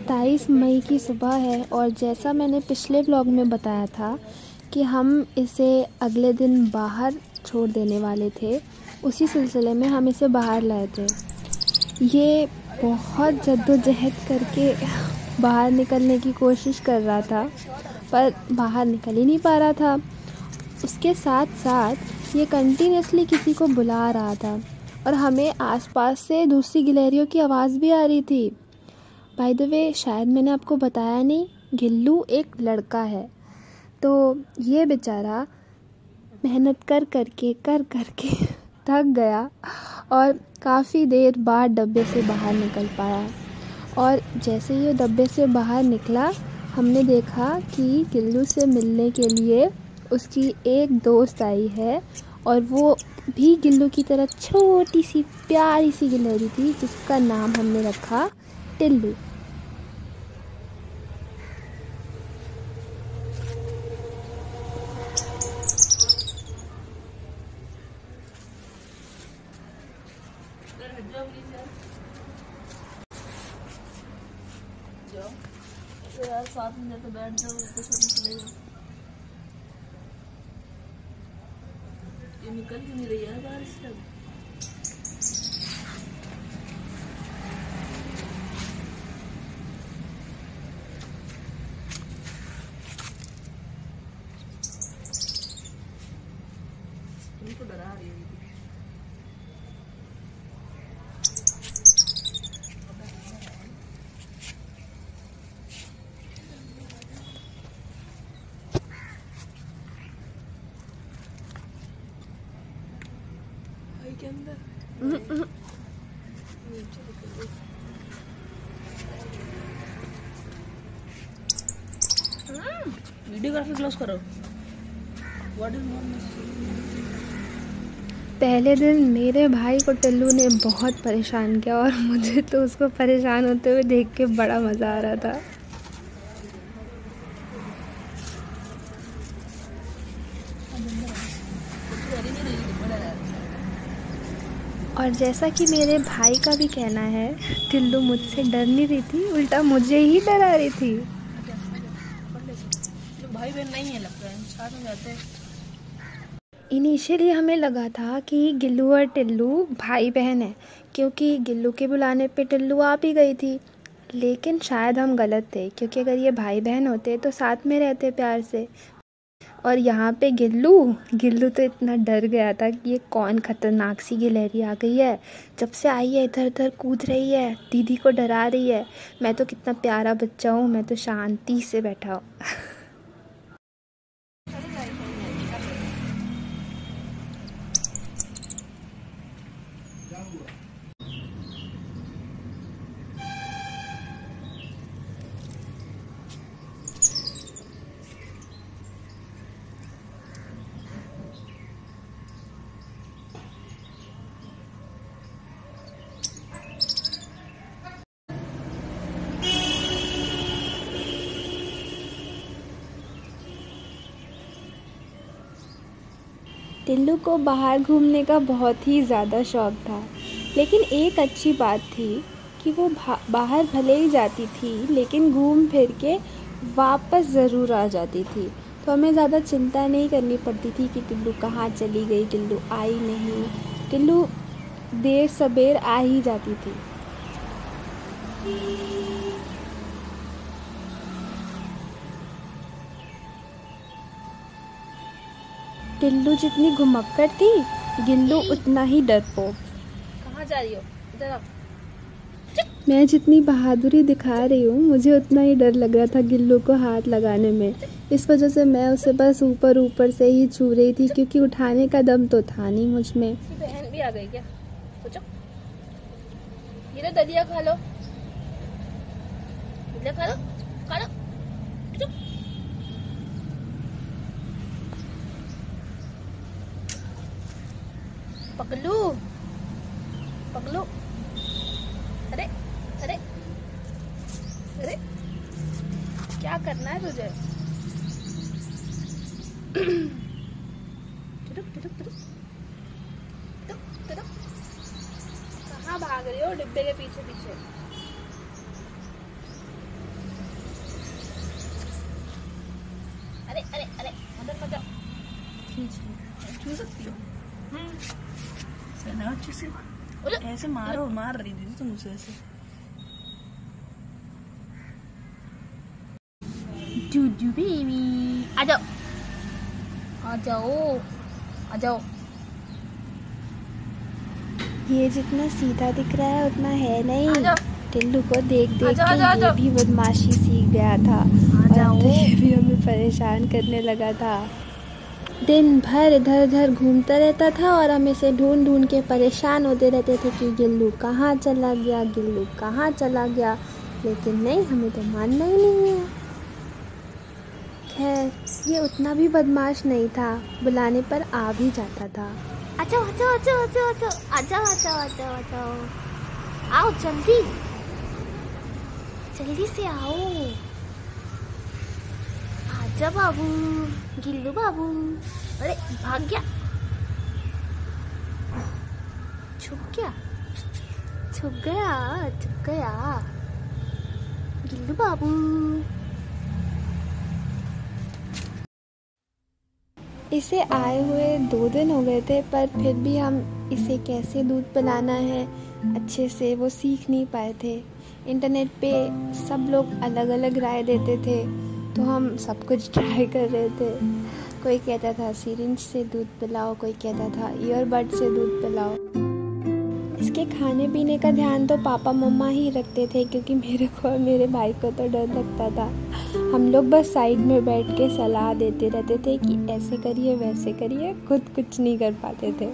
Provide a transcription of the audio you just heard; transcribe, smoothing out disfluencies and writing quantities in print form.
27 मई की सुबह है और जैसा मैंने पिछले व्लॉग में बताया था कि हम इसे अगले दिन बाहर छोड़ देने वाले थे, उसी सिलसिले में हम इसे बाहर लाए थे। ये बहुत जद्दोजहद करके बाहर निकलने की कोशिश कर रहा था, पर बाहर निकल ही नहीं पा रहा था। उसके साथ साथ ये कंटिन्यूसली किसी को बुला रहा था और हमें आसपास से दूसरी गिलहरियों की आवाज़ भी आ रही थी। बाय द वे, शायद मैंने आपको बताया नहीं, गिल्लू एक लड़का है। तो ये बेचारा मेहनत कर करके थक गया और काफ़ी देर बाद डब्बे से बाहर निकल पाया। और जैसे ये डब्बे से बाहर निकला, हमने देखा कि गिल्लू से मिलने के लिए उसकी एक दोस्त आई है और वो भी गिल्लू की तरह छोटी सी प्यारी सी गिलहरी थी, जिसका नाम हमने रखा टिल्लू। तो यार साथ में जाकर बैठ जाओ, तो चले जाओ। ये निकल क्यों नहीं रही है बाहर से? तुमको डरा रही है। के अंदर वीडियोग्राफी क्लोज करो। व्हाट इज मोर पहले दिन मेरे भाई को टिल्लू ने बहुत परेशान किया और मुझे तो उसको परेशान होते हुए देख के बड़ा मज़ा आ रहा था। और जैसा कि मेरे भाई का भी कहना है, टिल्लू मुझसे डर नहीं रही थी, उल्टा मुझे ही डरा रही थी। भाई बहन नहीं है, लगता है साथ में जाते हैं। इनिशियली हमें लगा था कि गिल्लू और टिल्लू भाई बहन है, क्योंकि गिल्लू के बुलाने पे टिल्लू आ भी गई थी। लेकिन शायद हम गलत थे, क्योंकि अगर ये भाई बहन होते तो साथ में रहते प्यार से। और यहाँ पे गिल्लू तो इतना डर गया था कि ये कौन खतरनाक सी गिलहरी आ गई है। जब से आई है इधर उधर कूद रही है, दीदी को डरा रही है। मैं तो कितना प्यारा बच्चा हूँ, मैं तो शांति से बैठा हूँ। टिल्लू को बाहर घूमने का बहुत ही ज़्यादा शौक़ था, लेकिन एक अच्छी बात थी कि वो बाहर भले ही जाती थी, लेकिन घूम फिर के वापस ज़रूर आ जाती थी। तो हमें ज़्यादा चिंता नहीं करनी पड़ती थी कि टिल्लू कहाँ चली गई, टिल्लू आई नहीं। टिल्लू देर सबेर आ ही जाती थी। टिल्लू जितनी घुमक्कड़ थी, गिल्लू उतना ही डरपोक। कहाँ जा रही हो? इधर आओ। मैं जितनी बहादुरी दिखा रही हूँ, मुझे उतना ही डर लग रहा था गिल्लू को हाथ लगाने में। इस वजह से मैं उसे बस ऊपर ऊपर से ही छू रही थी, क्योंकि उठाने का दम तो था नहीं मुझ में। बहन भी आ गई क्या? सोचो, ये दलिया खा लो, दलिया खा लो, खा लो। पकलू, पकलू। अरे अरे अरे, क्या करना है तुझे? कहाँ भाग रही हो डिब्बे के पीछे पीछे? अरे अरे अरे मदद मत छू सकती हो सना अच्छे से ऐसे मार रही थी तुम उसे ऐसे। जूजू बेबी आ जाओ आ जाओ आ जाओ। ये जितना सीधा दिख रहा है उतना है नहीं। आजा। टिल्लू को देख देख आजा, के ये भी बदमाशी सीख गया था और अब तो ये भी हमें परेशान करने लगा था। दिन भर इधर उधर घूमता रहता था और हम इसे ढूंढ ढूंढ के परेशान होते रहते थे कि गिल्लू कहाँ चला गया, गिल्लू कहाँ चला गया, लेकिन नहीं, हमें तो मानना ही नहीं है। खैर, ये उतना भी बदमाश नहीं था, बुलाने पर आ भी जाता था। आ जाओ आ जाओ आ जाओ आ जाओ आ जाओ आ जाओ आ जाओ आ जाओ आओ जल्दी जल्दी से आओ। आजा बाबू, गिल्लू बाबू। अरे भाग गया, छुप गया छुप गया छुप गया गिल्लू बाबू। इसे आए हुए 2 दिन हो गए थे, पर फिर भी हम इसे कैसे दूध पिलाना है अच्छे से वो सीख नहीं पाए थे। इंटरनेट पे सब लोग अलग अलग राय देते थे, तो हम सब कुछ ट्राई कर रहे थे। कोई कहता था सिरिंज से दूध पिलाओ, कोई कहता था ईयरबड से दूध पिलाओ। इसके खाने पीने का ध्यान तो पापा मम्मा ही रखते थे, क्योंकि मेरे को और मेरे भाई को तो डर लगता था। हम लोग बस साइड में बैठ के सलाह देते रहते थे कि ऐसे करिए वैसे करिए, खुद कुछ नहीं कर पाते थे।